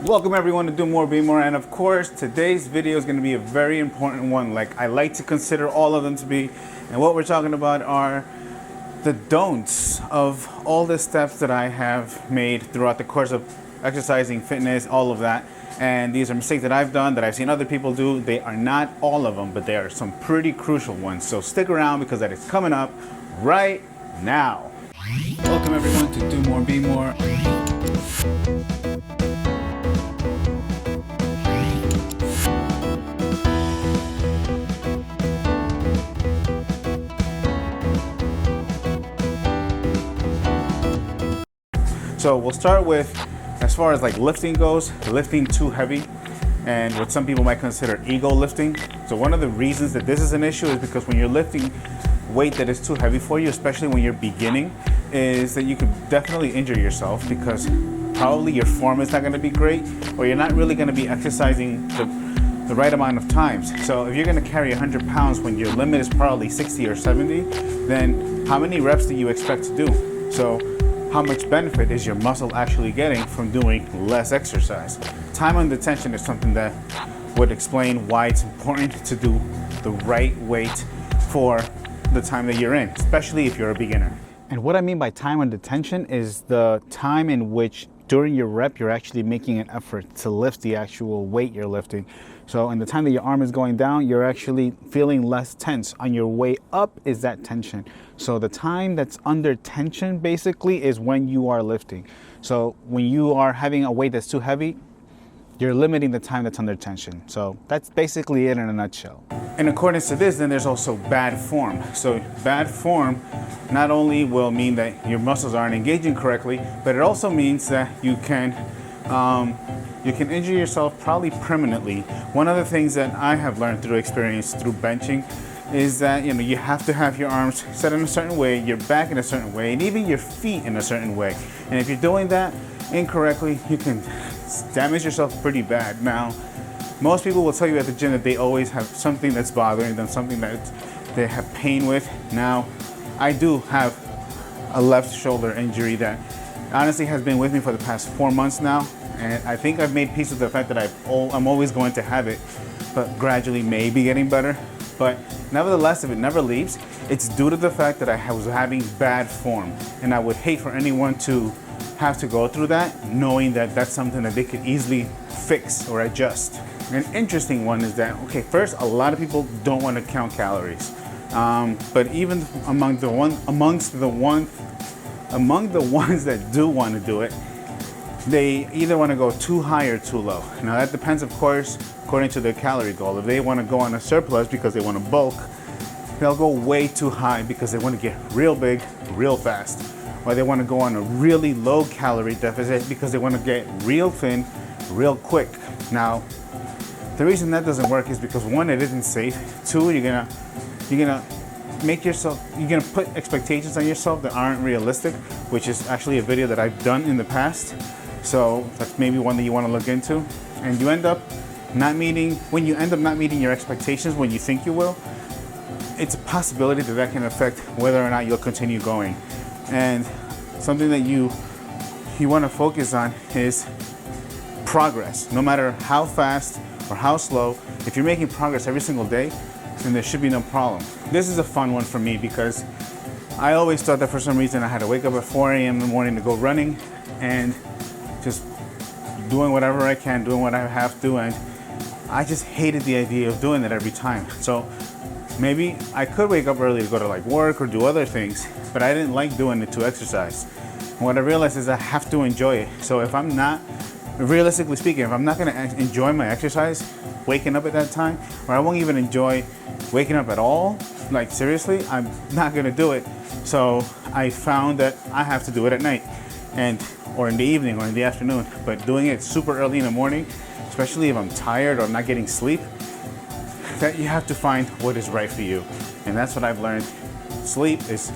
Welcome everyone to Do More, Be More, and of course today's video is going to be a very important one, like I like to consider all of them to be. And what we're talking about are the don'ts of all the steps that I have made throughout the course of exercising, fitness, all of that. And these are mistakes that I've done, that I've seen other people do. They are not all of them, but they are some pretty crucial ones. So stick around because that is coming up right now. Welcome everyone to Do More, Be More. So we'll start with, as far as like lifting goes, lifting too heavy and what some people might consider ego lifting. So one of the reasons that this is an issue is because when you're lifting weight that is too heavy for you, especially when you're beginning, is that you could definitely injure yourself because probably your form is not going to be great, or you're not really going to be exercising the right amount of times. So if you're going to carry 100 pounds when your limit is probably 60 or 70, then how many reps do you expect to do? So how much benefit is your muscle actually getting from doing less exercise? Time under tension is something that would explain why it's important to do the right weight for the time that you're in, especially if you're a beginner. And what I mean by time under tension is the time in which during your rep you're actually making an effort to lift the actual weight you're lifting. So in the time that your arm is going down, you're actually feeling less tense. On your way up is that tension. So the time that's under tension basically is when you are lifting. So when you are having a weight that's too heavy, you're limiting the time that's under tension. So that's basically it in a nutshell. In accordance to this, then there's also bad form. So bad form not only will mean that your muscles aren't engaging correctly, but it also means that you can injure yourself probably permanently. One of the things that I have learned through experience through benching is that you have to have your arms set in a certain way, your back in a certain way, and even your feet in a certain way. And if you're doing that incorrectly, you can damage yourself pretty bad. Now, most people will tell you at the gym that they always have something that's bothering them, something that they have pain with. Now, I do have a left shoulder injury that honestly has been with me for the past 4 months now. And I think I've made peace with the fact that I'm always going to have it, but gradually may be getting better. But nevertheless, if it never leaves, it's due to the fact that I was having bad form. And I would hate for anyone to have to go through that, knowing that that's something that they could easily fix or adjust. An interesting one is that, okay, first, a lot of people don't want to count calories. But even among the ones that do want to do it, they either want to go too high or too low. Now that depends, of course, according to their calorie goal. If they want to go on a surplus because they want to bulk, they'll go way too high because they want to get real big, real fast. Or they want to go on a really low calorie deficit because they want to get real thin, real quick. Now, the reason that doesn't work is because one, it isn't safe. Two, you're gonna put expectations on yourself that aren't realistic, which is actually a video that I've done in the past. So that's maybe one that you want to look into. And you end up not meeting your expectations when you think you will, it's a possibility that can affect whether or not you'll continue going. And something that you want to focus on is progress. No matter how fast or how slow, if you're making progress every single day, then there should be no problem. This is a fun one for me because I always thought that for some reason I had to wake up at 4 a.m. in the morning to go running and just doing whatever I can, doing what I have to, and I just hated the idea of doing that every time. So maybe I could wake up early to go to like work or do other things, but I didn't like doing it to exercise. And what I realized is I have to enjoy it. So if I'm not, realistically speaking, if I'm not gonna enjoy my exercise, waking up at that time, or I won't even enjoy waking up at all, like seriously, I'm not gonna do it. So I found that I have to do it at night, or in the evening or in the afternoon. But doing it super early in the morning, especially if I'm tired or I'm not getting sleep, that you have to find what is right for you. And that's what I've learned. Sleep is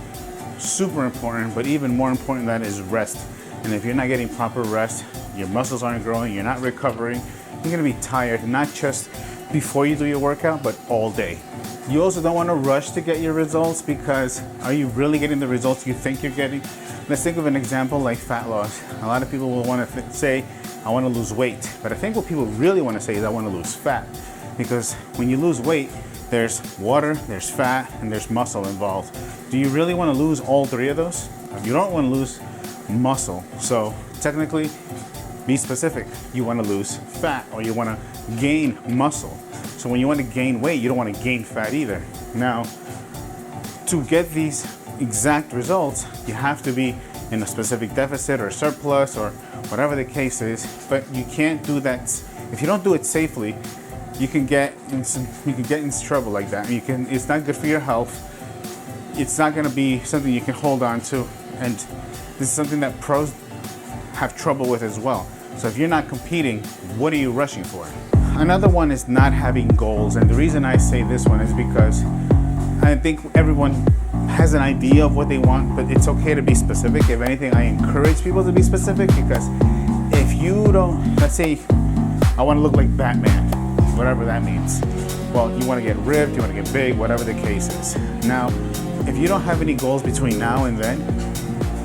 super important, but even more important than that is rest. And if you're not getting proper rest, your muscles aren't growing, you're not recovering, you're gonna be tired, not just before you do your workout, but all day. You also don't want to rush to get your results, because are you really getting the results you think you're getting? Let's think of an example like fat loss. A lot of people will want to say, I want to lose weight. But I think what people really want to say is, I want to lose fat. Because when you lose weight, there's water, there's fat, and there's muscle involved. Do you really want to lose all three of those? You don't want to lose muscle. So technically, be specific. You want to lose fat, or you want to gain muscle. So when you want to gain weight, you don't want to gain fat either. Now, to get these exact results, you have to be in a specific deficit or surplus or whatever the case is. But you can't do that. If you don't do it safely, you can get in trouble like that. It's not good for your health. It's not going to be something you can hold on to. And this is something that pros have trouble with as well. So if you're not competing, what are you rushing for? Another one is not having goals. And the reason I say this one is because I think everyone has an idea of what they want, but it's okay to be specific. If anything, I encourage people to be specific, because if you don't, let's say I want to look like Batman, whatever that means. Well, you want to get ripped, you want to get big, whatever the case is. Now, if you don't have any goals between now and then,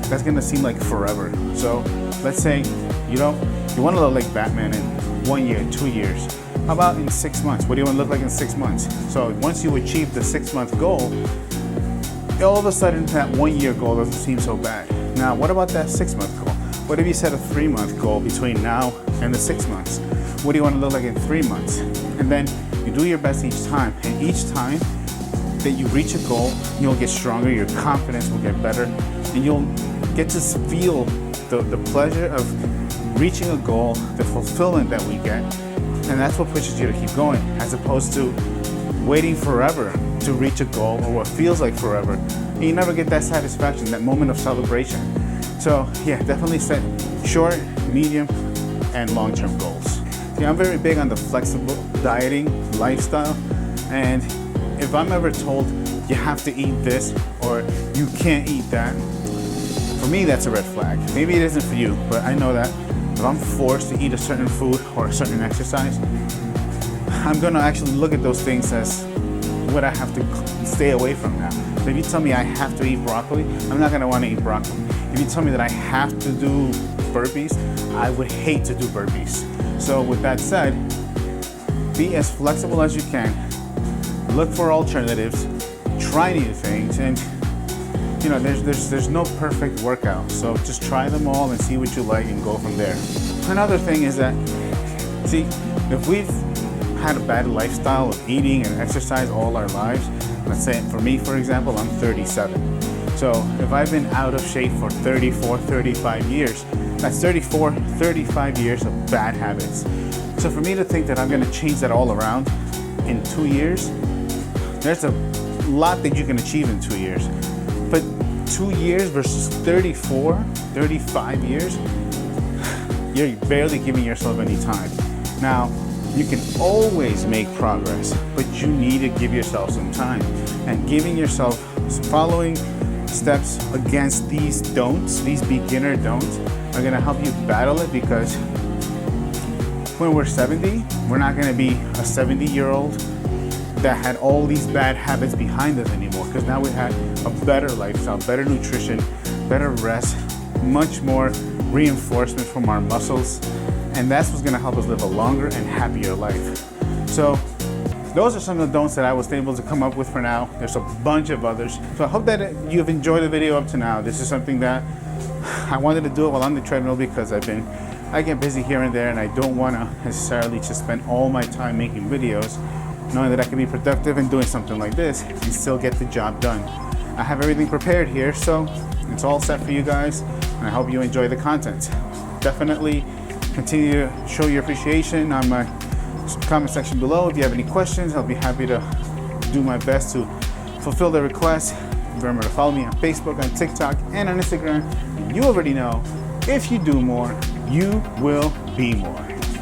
that's going to seem like forever. So let's say you want to look like Batman in 1 year, 2 years. How about in 6 months? What do you want to look like in 6 months? So once you achieve the 6-month goal, all of a sudden that 1 year goal doesn't seem so bad. Now, what about that 6-month goal? What if you set a 3-month goal between now and the 6 months? What do you want to look like in 3 months? And then you do your best each time. And each time that you reach a goal, you'll get stronger, your confidence will get better, and you'll get to feel the pleasure of reaching a goal, the fulfillment that we get. And that's what pushes you to keep going, as opposed to waiting forever to reach a goal, or what feels like forever. And you never get that satisfaction, that moment of celebration. So yeah, definitely set short, medium, and long-term goals. Yeah, I'm very big on the flexible dieting lifestyle. And if I'm ever told you have to eat this or you can't eat that, for me, that's a red flag. Maybe it isn't for you, but I know that if I'm forced to eat a certain food or a certain exercise, I'm gonna actually look at those things as what I have to stay away from now. So if you tell me I have to eat broccoli, I'm not gonna wanna eat broccoli. If you tell me that I have to do burpees, I would hate to do burpees. So with that said, be as flexible as you can. Look for alternatives, try new things, and there's no perfect workout. So just try them all and see what you like and go from there. Another thing is that, see, if we've had a bad lifestyle of eating and exercise all our lives, let's say for me, for example, I'm 37. So if I've been out of shape for 34, 35 years, that's 34, 35 years of bad habits. So for me to think that I'm gonna change that all around in 2 years, there's a lot that you can achieve in 2 years. But 2 years versus 34, 35 years, you're barely giving yourself any time. Now, you can always make progress, but you need to give yourself some time. And giving yourself, following steps against these don'ts, these beginner don'ts, are gonna help you battle it, because when we're 70, we're not gonna be a 70-year-old that had all these bad habits behind us anymore, because now we had a better lifestyle, better nutrition, better rest, much more reinforcement from our muscles, and that's what's gonna help us live a longer and happier life. So those are some of the don'ts that I was able to come up with for now. There's a bunch of others. So I hope that you've enjoyed the video up to now. This is something that I wanted to do it while on the treadmill, because I get busy here and there, and I don't want to necessarily just spend all my time making videos, knowing that I can be productive in doing something like this and still get the job done. I have everything prepared here, so it's all set for you guys, and I hope you enjoy the content. Definitely continue to show your appreciation on my comment section below. If you have any questions, I'll be happy to do my best to fulfill the request. Remember to follow me on Facebook, on TikTok, and on Instagram. You already know, if you do more, you will be more.